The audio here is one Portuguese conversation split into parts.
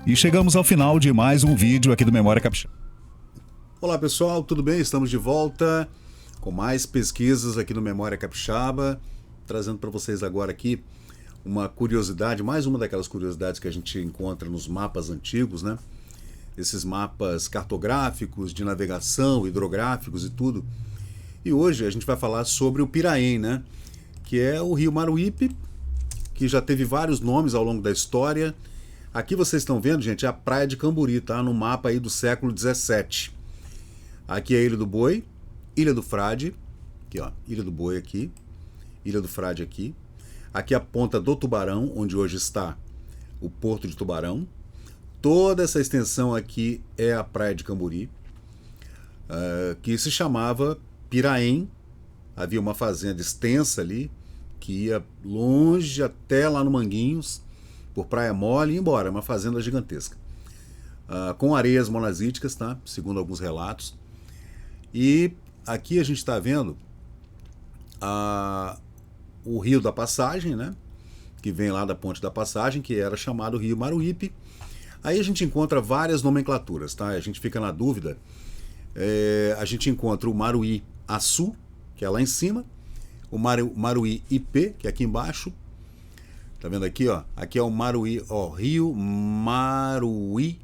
E chegamos ao final de mais um vídeo aqui do Memória Capixaba. Olá pessoal, tudo bem? Estamos de volta com mais pesquisas aqui no Memória Capixaba, trazendo para vocês agora aqui uma curiosidade, mais uma daquelas curiosidades que a gente encontra nos mapas antigos, né? Esses mapas cartográficos, de navegação, hidrográficos e tudo. E hoje a gente vai falar sobre o Piraém, né? Que é o rio Maruípe, que já teve vários nomes ao longo da história. Aqui vocês estão vendo, gente, é a praia de Camburi, tá? No mapa aí do século XVII. Aqui é a Ilha do Boi, Ilha do Frade, aqui ó, Ilha do Boi aqui, Ilha do Frade aqui. Aqui é a Ponta do Tubarão, onde hoje está o Porto de Tubarão. Toda essa extensão aqui é a praia de Camburi, que se chamava Piraém. Havia uma fazenda extensa ali, que ia longe até lá no Manguinhos, por Praia Mole e embora, uma fazenda gigantesca. Com areias monazíticas, tá? Segundo alguns relatos. E aqui a gente está vendo o Rio da Passagem, né? Que vem lá da Ponte da Passagem, que era chamado Rio Maruípe. Aí a gente encontra várias nomenclaturas, tá? A gente fica na dúvida. A gente encontra o Maruí-Açu, que é lá em cima, o Maruí-Ipê, que é aqui embaixo. Tá vendo aqui, ó? Aqui é o Maruí, ó, Rio Maruípe.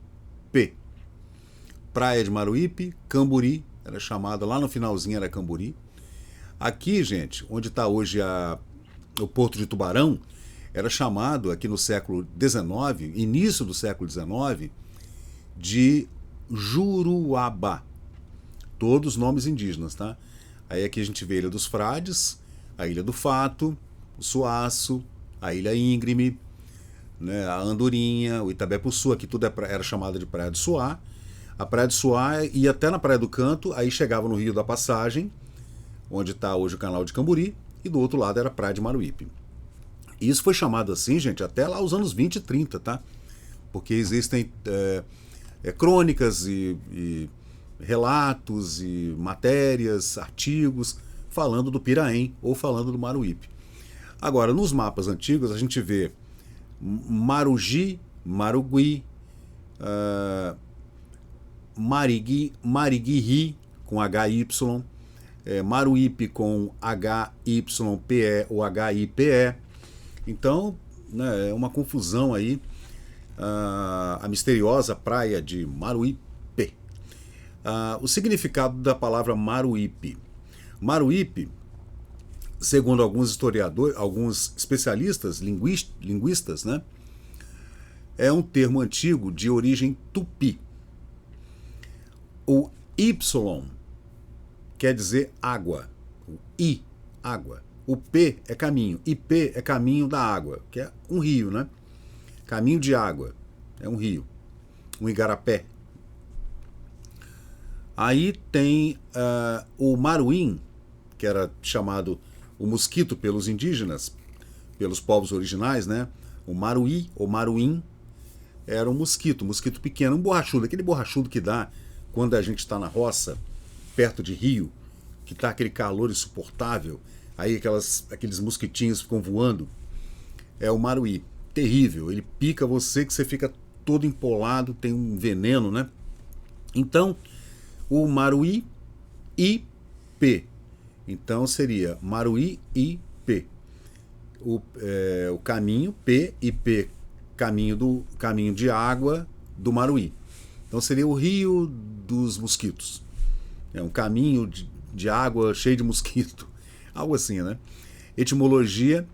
Praia de Maruípe, Camburi, era chamada, lá no finalzinho era Camburi. Aqui, gente, onde está hoje o Porto de Tubarão, era chamado aqui no século XIX, início do século XIX, de Juruabá. Todos nomes indígenas, tá? Aí aqui a gente vê a Ilha dos Frades, a Ilha do Fato, o Suaço, a Ilha Íngreme, né, a Andorinha, o Itabé-Pussu, aqui tudo era chamado de Praia do Suá. A Praia do Suá ia até na Praia do Canto, aí chegava no Rio da Passagem, onde está hoje o canal de Camburi, e do outro lado era a Praia de Maruípe. E isso foi chamado assim, gente, até lá os anos 20 e 30, tá? Porque existem crônicas e relatos e matérias, artigos, falando do Piraém ou falando do Maruípe. Agora, nos mapas antigos, a gente vê Marugi, Marugui, Mariguiri, com HY, Maruípe com HYPE ou HIPE. Então, né, é uma confusão aí, a misteriosa praia de Maruípe. O significado da palavra Maruípe. Maruípe, segundo alguns historiadores, alguns especialistas, linguistas, né, é um termo antigo de origem tupi. O Y quer dizer água, o I, água. O P é caminho, IP é caminho da água, que é um rio, né? Caminho de água, é um rio, um igarapé. Aí tem o Maruim, que era chamado o mosquito pelos indígenas, pelos povos originais, né? O Maruí, ou Maruim, era um mosquito pequeno, um borrachudo, aquele borrachudo que dá quando a gente está na roça, perto de rio, que está aquele calor insuportável, aí aqueles mosquitinhos ficam voando. É o Maruí, terrível, ele pica você que você fica todo empolado, tem um veneno, né? Então, o Maruí IP. Então seria Maruí IP. O caminho, P e P, caminho de água do Maruí. Então seria o rio dos mosquitos. É um caminho de água cheio de mosquito. Algo assim, né? Etimologia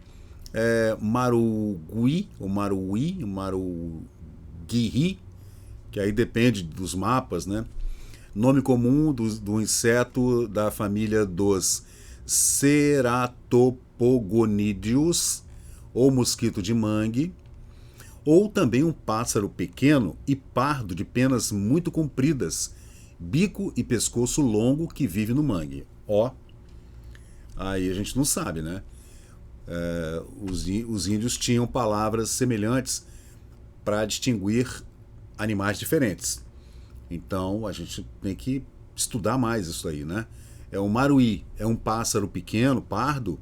Marugui, ou Maruí, Maruguiri, que aí depende dos mapas, né? Nome comum do inseto da família dos Ceratopogonídeos, ou mosquito de mangue, ou também um pássaro pequeno e pardo de penas muito compridas, bico e pescoço longo que vive no mangue. Ó, aí a gente não sabe, né? Os índios tinham palavras semelhantes para distinguir animais diferentes. Então a gente tem que estudar mais isso aí, né? O maruí é um pássaro pequeno, pardo,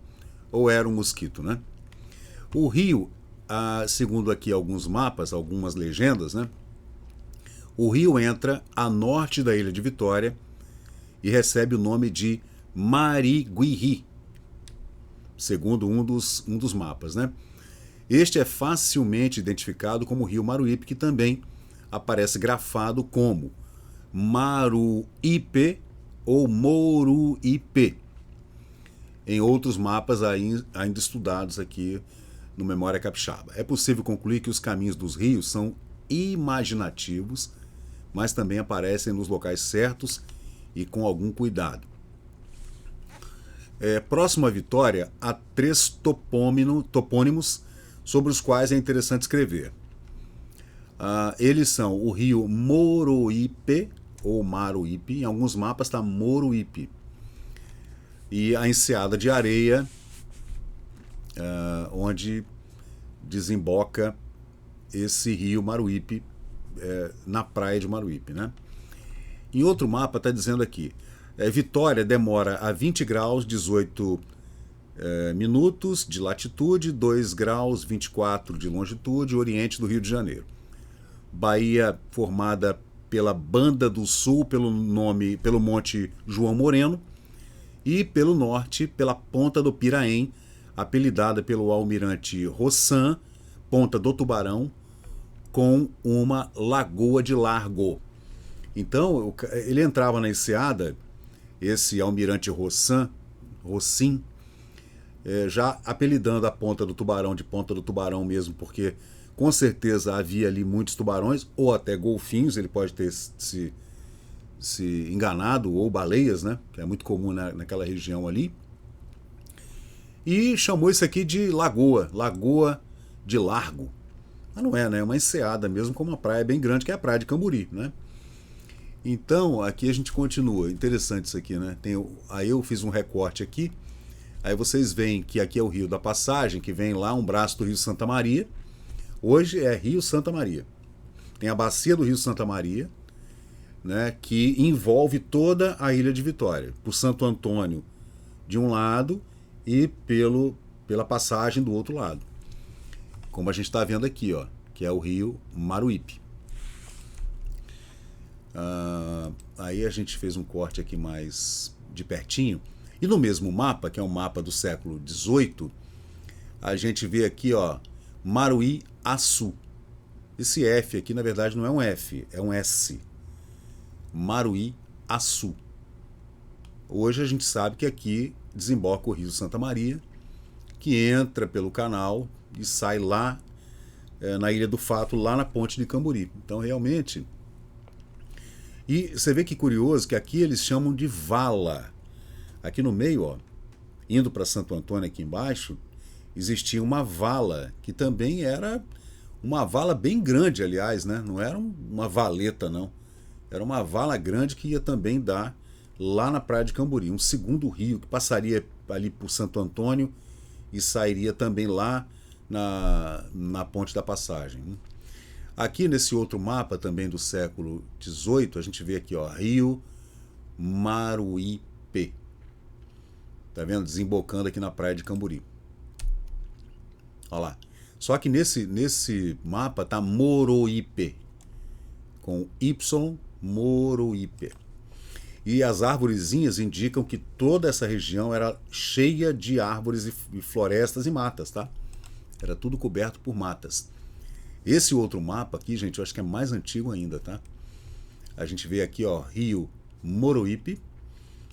ou era um mosquito, né? O rio, segundo aqui alguns mapas, algumas legendas, né? o rio entra a norte da ilha de Vitória e recebe o nome de Mariguiri, segundo um dos mapas, né? Este é facilmente identificado como o rio Maruípe, que também aparece grafado como Maruípe ou Moruípe, em outros mapas ainda estudados aqui no Memória Capixaba. É possível concluir que os caminhos dos rios são imaginativos, mas também aparecem nos locais certos e com algum cuidado. Próximo à Vitória, há 3 topônimos sobre os quais é interessante escrever. Eles são o rio Moroípe, ou Maruípe, em alguns mapas está Moruípe, e a enseada de areia, onde desemboca esse rio Maruípe, na praia de Maruípe, né? Em outro mapa está dizendo aqui, Vitória demora a 20 graus 18 minutos de latitude, 2 graus 24 de longitude, oriente do Rio de Janeiro. Bahia formada pela Banda do Sul, pelo Monte João Moreno, e pelo norte, pela Ponta do Piraém, apelidada pelo almirante Rossan, Ponta do Tubarão, com uma lagoa de largo. Então, ele entrava na enseada, esse almirante Rossin, já apelidando a Ponta do Tubarão de Ponta do Tubarão mesmo, porque com certeza havia ali muitos tubarões, ou até golfinhos, ele pode ter se enganado, ou baleias, né? Que é muito comum naquela região ali. E chamou isso aqui de lagoa de largo. Mas não é, né? É uma enseada mesmo, com uma praia bem grande, que é a praia de Camburi, né? Então, aqui a gente continua. Interessante isso aqui, né? Aí eu fiz um recorte aqui. Aí vocês veem que aqui é o Rio da Passagem, que vem lá um braço do Rio Santa Maria. Hoje é Rio Santa Maria. Tem a bacia do Rio Santa Maria, né, que envolve toda a Ilha de Vitória, por Santo Antônio de um lado e pela passagem do outro lado. Como a gente está vendo aqui, ó, que é o Rio Maruípe. Aí a gente fez um corte aqui mais de pertinho. E no mesmo mapa, que é um mapa do século XVIII, a gente vê aqui, ó, Maruí-Açu. Esse F aqui, na verdade, não é um F, é um S. Maruí-Açu. Hoje a gente sabe que aqui desemboca o Rio Santa Maria, que entra pelo canal e sai lá na Ilha do Fato, lá na ponte de Camburi. Então, realmente... E você vê que curioso que aqui eles chamam de vala. Aqui no meio, ó, indo para Santo Antônio aqui embaixo, existia uma vala, que também era uma vala bem grande, aliás, né? Não era uma valeta, não. Era uma vala grande que ia também dar lá na praia de Camburi, um segundo rio que passaria ali por Santo Antônio e sairia também lá na Ponte da Passagem. Aqui nesse outro mapa também do século XVIII, a gente vê aqui, ó, Rio Maruípe. Tá vendo? Desembocando aqui na praia de Camburi. Olha lá. Só que nesse mapa tá Moroípe, com Y, Moroípe. E as arvorezinhas indicam que toda essa região era cheia de árvores e florestas e matas, tá? Era tudo coberto por matas. Esse outro mapa aqui, gente, eu acho que é mais antigo ainda, tá? A gente vê aqui, ó, Rio Moroípe.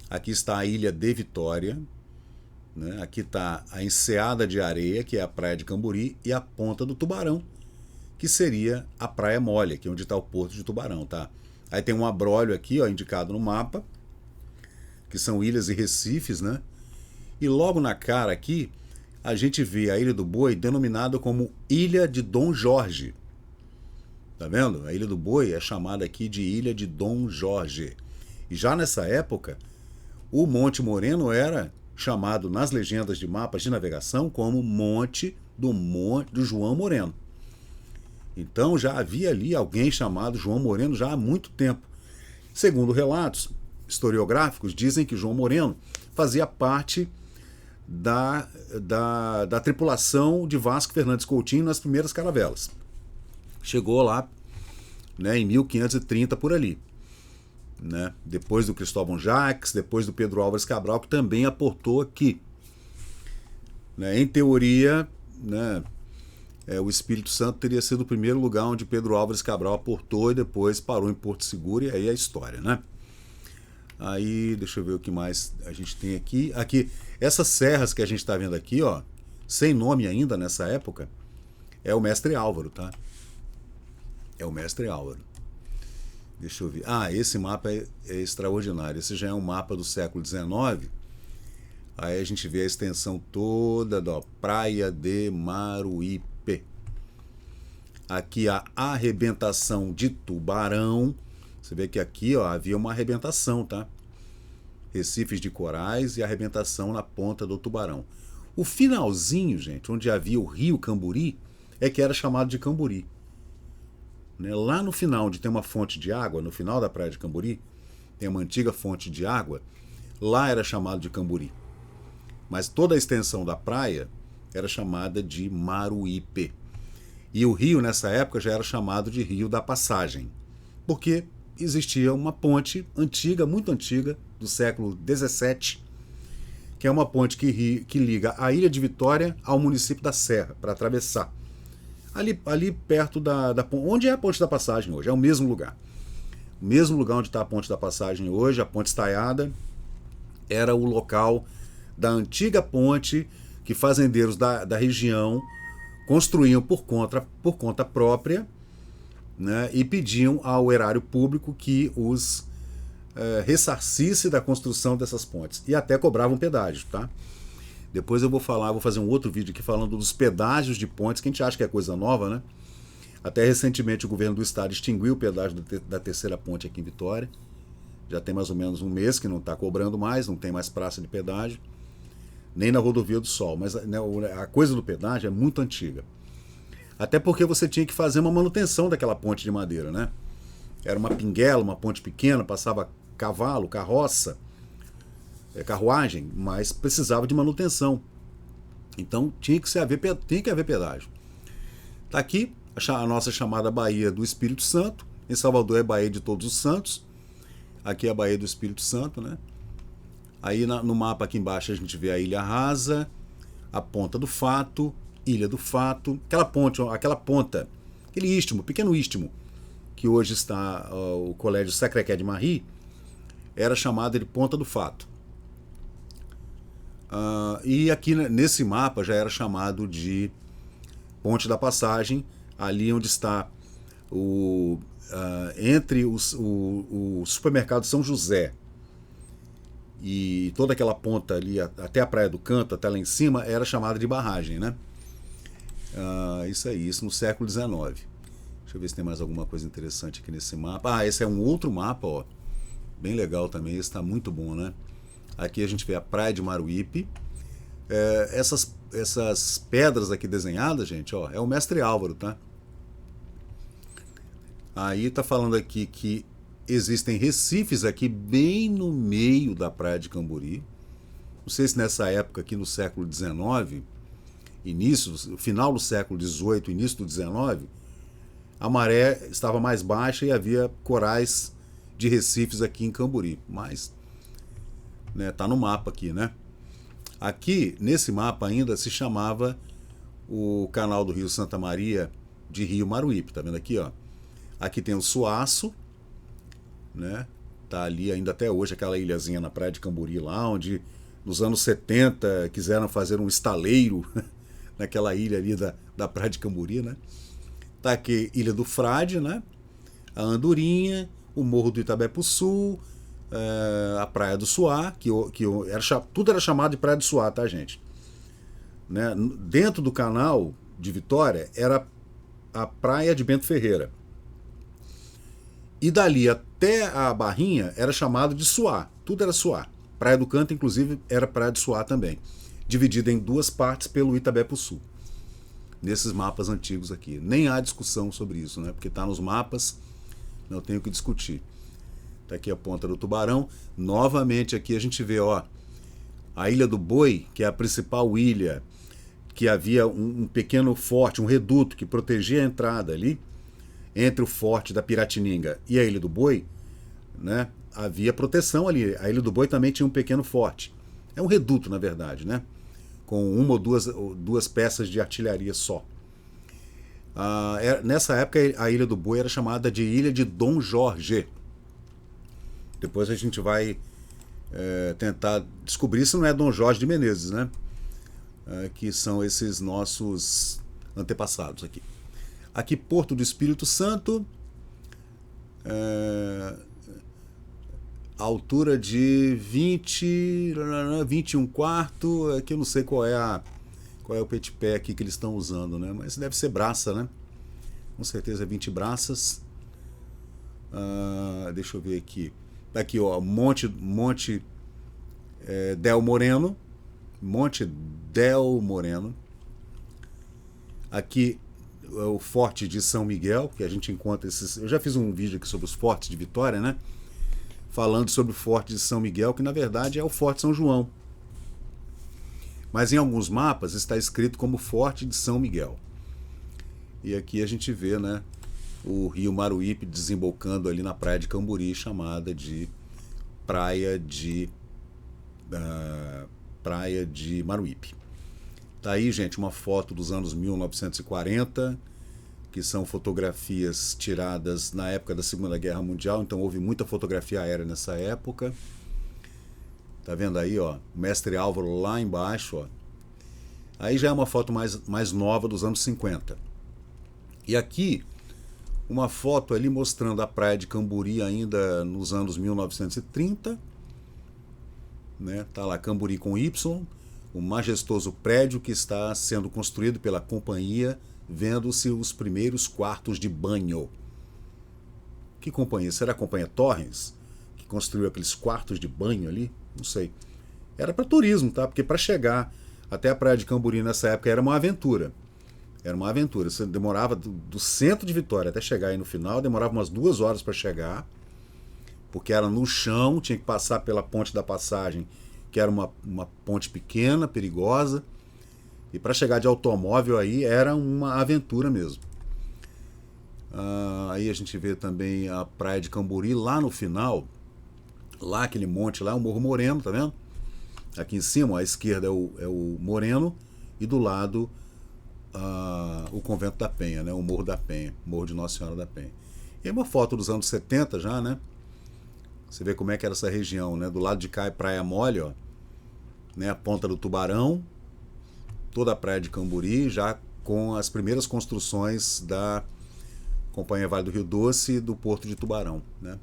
Aqui está a Ilha de Vitória, né? Aqui está a Enseada de Areia, que é a praia de Camburi, e a Ponta do Tubarão, que seria a Praia Mole, que é onde está o Porto de Tubarão, tá? Aí tem um abrolho aqui, ó, indicado no mapa, que são ilhas e recifes, né? E logo na cara aqui, a gente vê a Ilha do Boi denominada como Ilha de Dom Jorge. Tá vendo? A Ilha do Boi é chamada aqui de Ilha de Dom Jorge. E já nessa época, o Monte Moreno era chamado nas legendas de mapas de navegação como Monte do João Moreno. Então já havia ali alguém chamado João Moreno já há muito tempo. Segundo relatos historiográficos, dizem que João Moreno fazia parte da tripulação de Vasco Fernandes Coutinho nas primeiras caravelas. Chegou lá né, em 1530 por ali. Né? Depois do Cristóvão Jacques, depois do Pedro Álvares Cabral, que também aportou aqui. Né? Em teoria, né, o Espírito Santo teria sido o primeiro lugar onde Pedro Álvares Cabral aportou e depois parou em Porto Seguro, e aí é a história, né? Aí, deixa eu ver o que mais a gente tem aqui. Aqui, essas serras que a gente está vendo aqui, ó, sem nome ainda nessa época, é o Mestre Álvaro, tá? É o Mestre Álvaro. Deixa eu ver. Ah, esse mapa é extraordinário. Esse já é um mapa do século XIX. Aí a gente vê a extensão toda da Praia de Maruípe. Aqui a arrebentação de Tubarão. Você vê que aqui, ó, havia uma arrebentação, tá? Recifes de corais e arrebentação na ponta do Tubarão. O finalzinho, gente, onde havia o rio Camburi, é que era chamado de Camburi. Né? Lá no final, onde tem uma fonte de água, no final da praia de Camburi, tem uma antiga fonte de água, lá era chamado de Camburi. Mas toda a extensão da praia era chamada de Maruípe. E o rio, nessa época, já era chamado de Rio da Passagem, porque existia uma ponte antiga, muito antiga, do século XVII, que é uma ponte que liga a Ilha de Vitória ao município da Serra, para atravessar. Ali perto da ponte, onde é a Ponte da Passagem hoje, é o mesmo lugar. O mesmo lugar onde está a Ponte da Passagem hoje, a Ponte Estaiada, era o local da antiga ponte que fazendeiros da região construíam por conta própria, né, e pediam ao erário público que os ressarcisse da construção dessas pontes. E até cobravam pedágio, tá? Depois eu vou fazer um outro vídeo aqui falando dos pedágios de pontes, que a gente acha que é coisa nova, né? Até recentemente o governo do estado extinguiu o pedágio da terceira ponte aqui em Vitória. Já tem mais ou menos um mês que não está cobrando mais, não tem mais praça de pedágio, nem na Rodovia do Sol. Mas, né, a coisa do pedágio é muito antiga. Até porque você tinha que fazer uma manutenção daquela ponte de madeira, né? Era uma pinguela, uma ponte pequena, passava cavalo, carroça, carruagem, mas precisava de manutenção. Então tinha que haver pedágio. Está aqui a nossa chamada Baía do Espírito Santo. Em Salvador é Baía de Todos os Santos. Aqui é a Baía do Espírito Santo, né? Aí no mapa aqui embaixo a gente vê a Ilha Rasa, a Ponta do Fato, Ilha do Fato, aquela ponta, aquele istmo, pequeno istmo, que hoje está o Colégio Sacré-Cœur de Marie, era chamada de Ponta do Fato. E aqui nesse mapa já era chamado de Ponte da Passagem, ali onde está entre o supermercado São José e toda aquela ponta ali, até a Praia do Canto, até lá em cima, era chamada de barragem, né? Isso aí, isso no século XIX. Deixa eu ver se tem mais alguma coisa interessante aqui nesse mapa. Esse é um outro mapa, ó. Bem legal também, esse está muito bom, né? Aqui a gente vê a Praia de Maruípe. Essas pedras aqui desenhadas, gente, ó, é o Mestre Álvaro, tá? Aí tá falando aqui que existem recifes aqui bem no meio da Praia de Camburi. Não sei se nessa época aqui no século XIX, final do século XVIII, início do XIX, a maré estava mais baixa e havia corais de recifes aqui em Camburi. Mas, né, tá no mapa aqui, né? Aqui, nesse mapa ainda, se chamava o canal do Rio Santa Maria de Rio Maruípe, tá vendo aqui, ó? Aqui tem o Suaço, né? Tá ali ainda até hoje, aquela ilhazinha na Praia de Camburi lá, onde nos anos 70 quiseram fazer um estaleiro naquela ilha ali da Praia de Camburi, né? Tá aqui Ilha do Frade, né? A Andorinha, o Morro do Itabé-Pussu, a Praia do Suá, tudo era chamado de Praia do Suá, tá, gente? Né? Dentro do canal de Vitória era a Praia de Bento Ferreira. E dali até a Barrinha era chamado de Suá, tudo era Suá. Praia do Canto, inclusive, era Praia de Suá também, dividida em duas partes pelo Itabé-Pussu. Nesses mapas antigos aqui. Nem há discussão sobre isso, né? Porque está nos mapas, não tenho o que discutir. Está aqui a Ponta do Tubarão. Novamente aqui a gente vê, ó, a Ilha do Boi, que é a principal ilha, que havia um pequeno forte, um reduto que protegia a entrada ali. entre o Forte da Piratininga e a Ilha do Boi, né, havia proteção ali. A Ilha do Boi também tinha um pequeno forte. É um reduto, na verdade, né, com uma ou duas peças de artilharia só. Nessa época, a Ilha do Boi era chamada de Ilha de Dom Jorge. Depois a gente vai tentar descobrir se não é Dom Jorge de Menezes, né? Que são esses nossos antepassados aqui. Aqui, Porto do Espírito Santo, altura de 21 quarto, aqui eu não sei qual é o petipé aqui que eles estão usando, né? Mas deve ser braça, né? Com certeza é 20 braças. Deixa eu ver aqui. Aqui, ó, Monte Del Moreno. Monte Del Moreno. Aqui o Forte de São Miguel, que a gente encontra esses... Eu já fiz um vídeo aqui sobre os fortes de Vitória, né? Falando sobre o Forte de São Miguel, que na verdade é o Forte São João. Mas em alguns mapas está escrito como Forte de São Miguel. E aqui a gente vê, né, o rio Maruípe desembocando ali na praia de Camburi, chamada de Praia de Maruípe. Tá aí, gente, uma foto dos anos 1940, que são fotografias tiradas na época da Segunda Guerra Mundial, então houve muita fotografia aérea nessa época. Tá vendo aí, ó, o Mestre Álvaro lá embaixo, ó. Aí já é uma foto mais nova dos anos 50. E aqui, uma foto ali mostrando a praia de Camburi ainda nos anos 1930. Né? Tá lá Camburi com Y, o majestoso prédio que está sendo construído pela companhia, vendo-se os primeiros quartos de banho. Que companhia? Será a companhia Torrens, que construiu aqueles quartos de banho ali? Não sei. Era para turismo, tá? Porque para chegar até a praia de Camburi nessa época era uma aventura. Era uma aventura. Você demorava do centro de Vitória até chegar aí no final, demorava umas 2 horas para chegar, porque era no chão, tinha que passar pela Ponte da Passagem, que era uma ponte pequena, perigosa, e para chegar de automóvel aí era uma aventura mesmo. Aí a gente vê também a praia de Camburi lá no final, lá aquele monte lá, o Morro Moreno, tá vendo? Aqui em cima, à esquerda é o Moreno, e do lado o Convento da Penha, né? O Morro da Penha, Morro de Nossa Senhora da Penha. E aí uma foto dos anos 70 já, né? Você vê como é que era essa região, né? Do lado de cá é Praia Mole, ó, né? A Ponta do Tubarão, toda a praia de Camburi, já com as primeiras construções da Companhia Vale do Rio Doce e do Porto de Tubarão, né?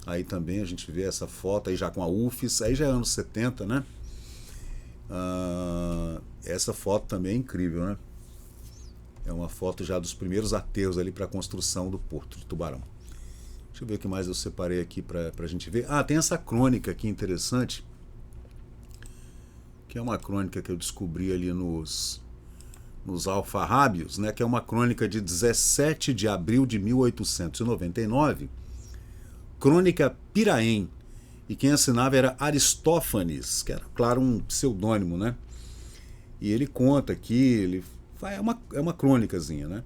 Aí também a gente vê essa foto aí já com a UFES, aí já é anos 70, né? Essa foto também é incrível, né? É uma foto já dos primeiros aterros ali para a construção do Porto de Tubarão. Deixa eu ver o que mais eu separei aqui para a gente ver. Tem essa crônica aqui interessante, que é uma crônica que eu descobri ali nos alfarrábios, né? Que é uma crônica de 17 de abril de 1899, Crônica Piraém, e quem assinava era Aristófanes, que era, claro, um pseudônimo, né? E ele conta aqui, é uma crônicazinha, né?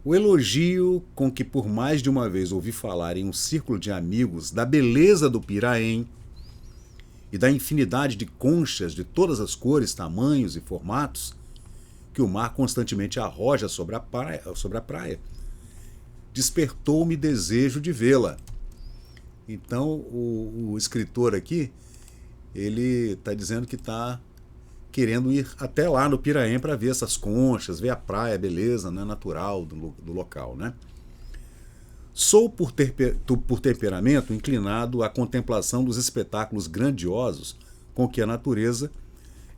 O elogio com que por mais de uma vez ouvi falar em um círculo de amigos da beleza do Piraém e da infinidade de conchas de todas as cores, tamanhos e formatos que o mar constantemente arroja sobre a praia, despertou-me desejo de vê-la. Então o escritor aqui, ele está dizendo que está querendo ir até lá no Piraém para ver essas conchas, ver a praia, a beleza, né, natural do local, né? Sou por temperamento inclinado à contemplação dos espetáculos grandiosos com que a natureza,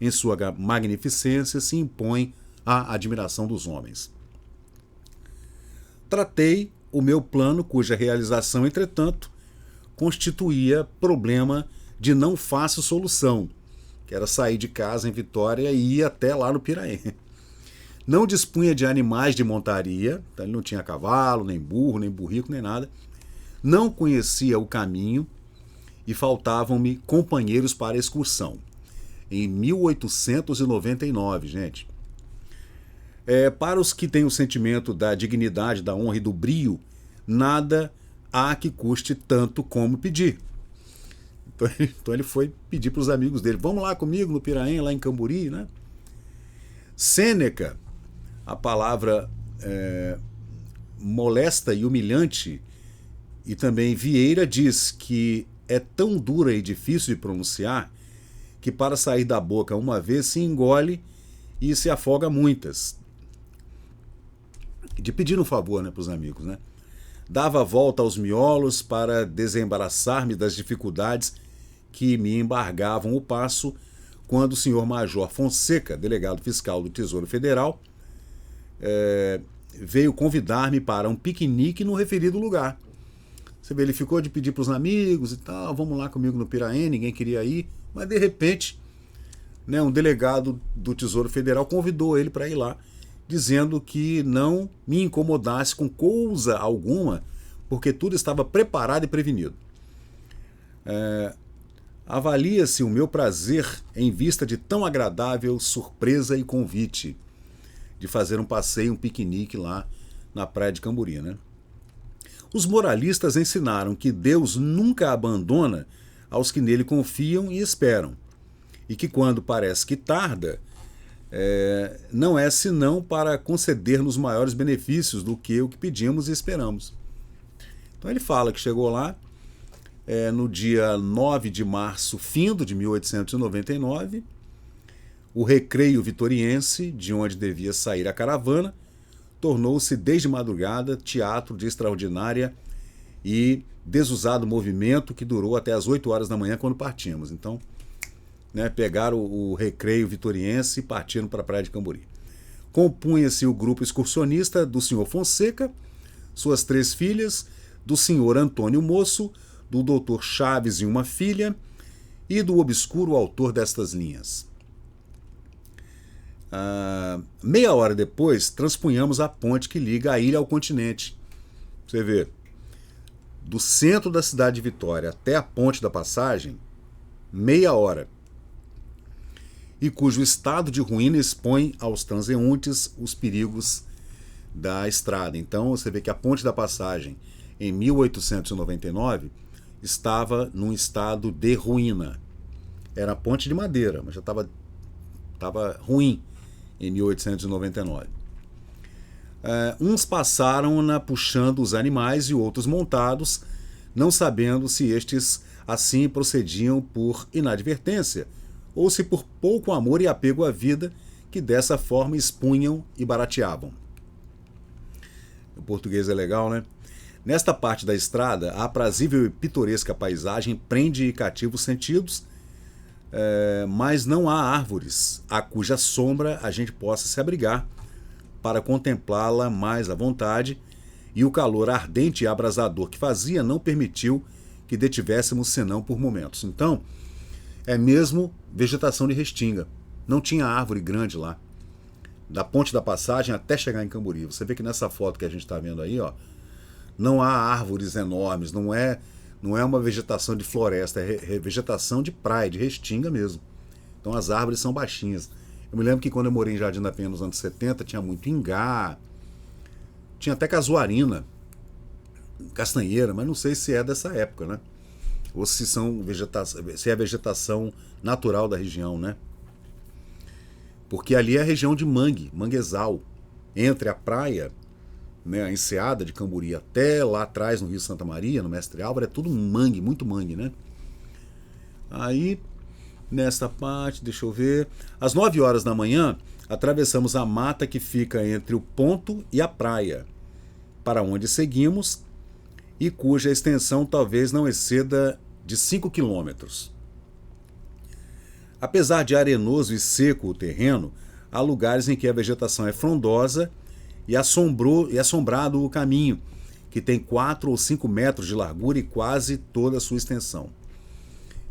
em sua magnificência, se impõe à admiração dos homens. Tratei o meu plano, cuja realização, entretanto, constituía problema de não fácil solução, que era sair de casa em Vitória e ir até lá no Piraém. Não dispunha de animais de montaria, então ele não tinha cavalo, nem burro, nem burrico, nem nada. Não conhecia o caminho e faltavam-me companheiros para a excursão. Em 1899, gente. Para os que têm o sentimento da dignidade, da honra e do brio, nada há que custe tanto como pedir. Então ele foi pedir para os amigos dele, vamos lá comigo no Piraém, lá em Camburi, né? Sêneca, a palavra molesta e humilhante, e também Vieira diz que é tão dura e difícil de pronunciar que para sair da boca uma vez se engole e se afoga muitas. De pedir um favor, né, para os amigos, né? Dava a volta aos miolos para desembaraçar-me das dificuldades que me embargavam o passo quando o senhor Major Fonseca, delegado fiscal do Tesouro Federal, veio convidar-me para um piquenique no referido lugar. Você vê, ele ficou de pedir para os amigos e tal, vamos lá comigo no Piraém, ninguém queria ir, mas de repente, né, um delegado do Tesouro Federal convidou ele para ir lá, dizendo que não me incomodasse com coisa alguma, porque tudo estava preparado e prevenido. Avalia-se o meu prazer em vista de tão agradável surpresa e convite de fazer um passeio, um piquenique lá na praia de Camburi, né? Os moralistas ensinaram que Deus nunca abandona aos que nele confiam e esperam, e que quando parece que tarda, não é senão para conceder-nos maiores benefícios do que o que pedimos e esperamos. Então ele fala que chegou lá no dia 9 de março, findo de 1899, o Recreio Vitoriense, de onde devia sair a caravana, tornou-se desde madrugada teatro de extraordinária e desusado movimento que durou até as 8 horas da manhã quando partimos. Então, né, pegaram o Recreio Vitoriense e partiram para a praia de Camburi. Compunha-se o grupo excursionista do senhor Fonseca, suas 3 filhas, do senhor Antônio Moço, do doutor Chaves e uma filha, e do obscuro autor destas linhas. Meia hora depois, transpunhamos a ponte que liga a ilha ao continente. Você vê, do centro da cidade de Vitória até a Ponte da Passagem, meia hora, e cujo estado de ruína expõe aos transeuntes os perigos da estrada. Então você vê que a Ponte da Passagem, em 1899, estava num estado de ruína. Era a ponte de madeira, mas já estava ruim em 1899. Uns passaram-na puxando os animais e outros montados, não sabendo se estes assim procediam por inadvertência ou se por pouco amor e apego à vida que dessa forma expunham e barateavam. O português é legal, né? Nesta parte da estrada, a aprazível e pitoresca paisagem prende e cativa os sentidos, mas não há árvores a cuja sombra a gente possa se abrigar para contemplá-la mais à vontade, e o calor ardente e abrasador que fazia não permitiu que detivéssemos senão por momentos. Então, é mesmo vegetação de restinga. Não tinha árvore grande lá. Da Ponte da Passagem até chegar em Camburi. Você vê que nessa foto que a gente está vendo aí, ó, não há árvores enormes, não é uma vegetação de floresta, é vegetação de praia, de restinga mesmo. Então as árvores são baixinhas. Eu me lembro que quando eu morei em Jardim da Penha nos anos 70, tinha muito ingá, tinha até casuarina, castanheira, mas não sei se é dessa época, né? Ou se se é vegetação natural da região, né? Porque ali é a região de manguezal, entre a praia, né, a enseada de Camburi até lá atrás no Rio Santa Maria, no Mestre Álvaro, é tudo mangue, muito mangue, né? Aí, nesta parte, deixa eu ver, às 9 horas da manhã, atravessamos a mata que fica entre o ponto e a praia, para onde seguimos e cuja extensão talvez não exceda de 5 quilômetros. Apesar de arenoso e seco o terreno, há lugares em que a vegetação é frondosa e assombrado o caminho, que tem 4 ou 5 metros de largura e quase toda a sua extensão.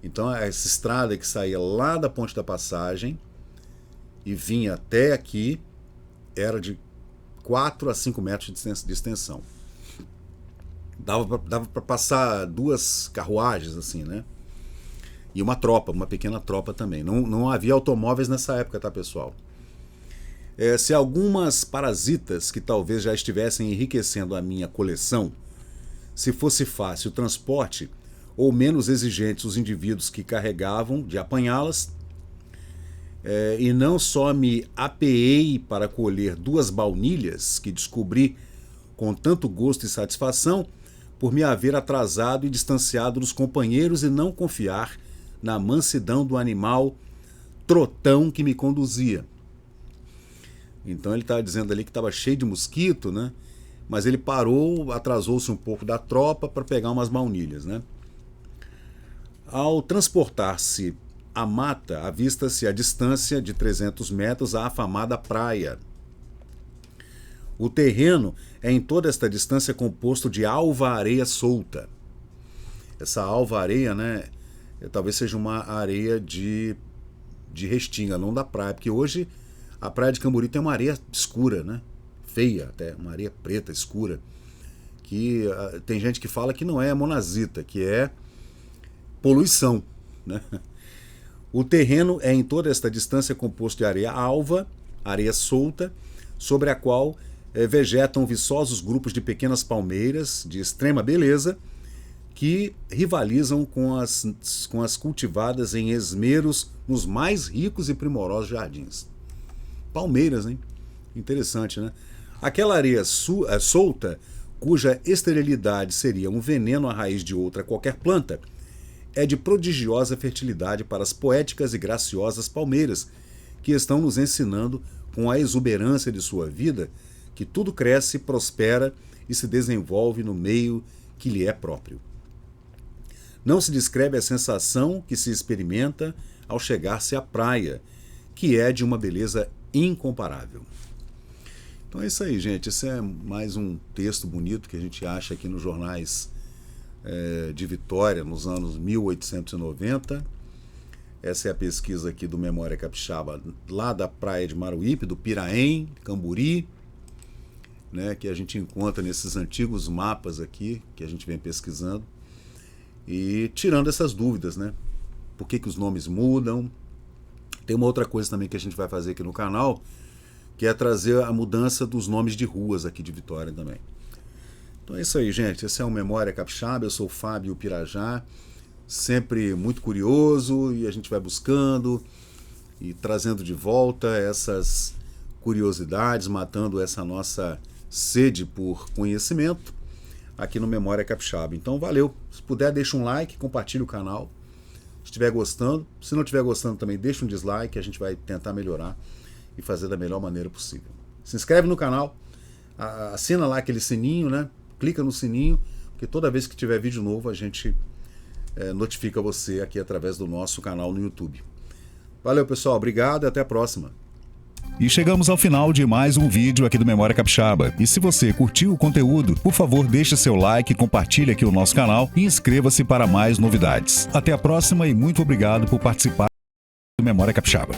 Então essa estrada que saía lá da Ponte da Passagem e vinha até aqui era de 4 a 5 metros de extensão. Dava para passar 2 carruagens assim, né? E uma pequena tropa também. Não havia automóveis nessa época, tá, pessoal? se algumas parasitas que talvez já estivessem enriquecendo a minha coleção, se fosse fácil o transporte ou menos exigentes os indivíduos que carregavam de apanhá-las, e não só me apeei para colher 2 baunilhas que descobri com tanto gosto e satisfação por me haver atrasado e distanciado dos companheiros e não confiar na mansidão do animal trotão que me conduzia. Então ele estava dizendo ali que estava cheio de mosquito, né? Mas ele parou, atrasou-se um pouco da tropa para pegar umas baunilhas, né? Ao transportar-se a mata, avista-se a distância de 300 metros a afamada praia. O terreno é em toda esta distância composto de alva-areia solta. Essa alva-areia, né, talvez seja uma areia de restinga, não da praia, porque hoje a praia de Camburi tem uma areia escura, né? Feia até, uma areia preta, escura, que tem gente que fala que não é monazita, que é poluição, né? O terreno é em toda esta distância composto de areia alva, areia solta, sobre a qual vegetam viçosos grupos de pequenas palmeiras de extrema beleza que rivalizam com as cultivadas em esmeros nos mais ricos e primorosos jardins. Palmeiras, hein? Interessante, né? Aquela areia solta, cuja esterilidade seria um veneno à raiz de outra qualquer planta, é de prodigiosa fertilidade para as poéticas e graciosas palmeiras, que estão nos ensinando, com a exuberância de sua vida, que tudo cresce, prospera e se desenvolve no meio que lhe é próprio. Não se descreve a sensação que se experimenta ao chegar-se à praia, que é de uma beleza incomparável. Então é isso aí, gente. Esse é mais um texto bonito que a gente acha aqui nos jornais de Vitória, nos anos 1890. Essa é a pesquisa aqui do Memória Capixaba, lá da praia de Maruípe, do Piraém, Camburi, né, que a gente encontra nesses antigos mapas aqui, que a gente vem pesquisando, e tirando essas dúvidas, né? Por que os nomes mudam? Tem uma outra coisa também que a gente vai fazer aqui no canal, que é trazer a mudança dos nomes de ruas aqui de Vitória também. Então é isso aí, gente. Esse é o Memória Capixaba. Eu sou o Fábio Pirajá, sempre muito curioso, e a gente vai buscando e trazendo de volta essas curiosidades, matando essa nossa sede por conhecimento aqui no Memória Capixaba. Então valeu. Se puder, deixa um like, compartilha o canal. Se estiver gostando. Se não estiver gostando também, deixa um dislike, a gente vai tentar melhorar e fazer da melhor maneira possível. Se inscreve no canal, assina lá aquele sininho, né? Clica no sininho, porque toda vez que tiver vídeo novo a gente notifica você aqui através do nosso canal no YouTube. Valeu, pessoal. Obrigado e até a próxima. E chegamos ao final de mais um vídeo aqui do Memória Capixaba. E se você curtiu o conteúdo, por favor, deixe seu like, compartilhe aqui o nosso canal e inscreva-se para mais novidades. Até a próxima e muito obrigado por participar do Memória Capixaba.